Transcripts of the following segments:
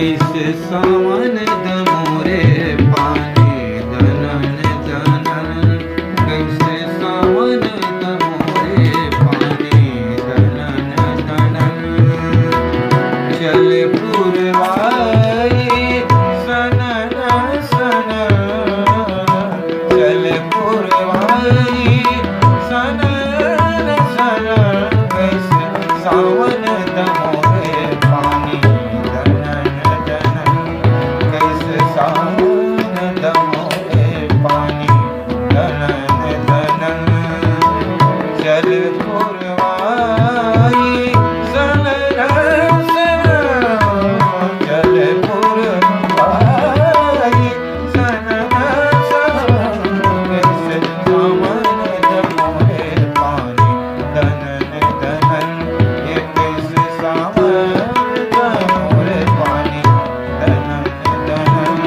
कैसे सावन दमोरे पानी दनन दनन कैसे सावन दमोरे पानी दनन दनन चले पुरवाई सनन सनन चले पुरवाई सनन सनन कैसे सावन दमोरे पानी दनन दनन कैसे सावन दमोरे पानी दनन दनन चल पुरवाई सनन सनन चल पुरवाई सनन सनन कैसे सावन दमोरे पानी दनन दनन ये कैसे सावन दमोरे पानी दनन दनन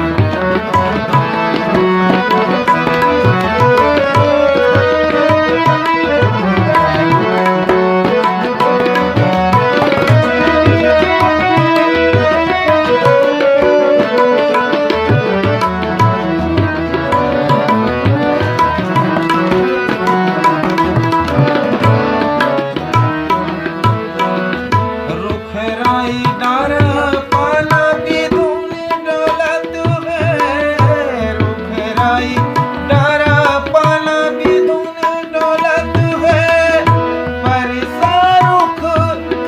रुखराई डार पाला बिधुन डोलत है रुखराई डार पाला बिधुन डोलत है परिसा रुख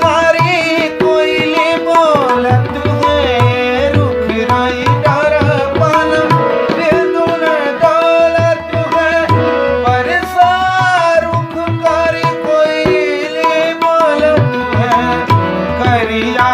कारी कोयली बोलत है रुखराई डार पाला बिधुन डोलत है परिसा रुख कारी कोयली बोलत है करिया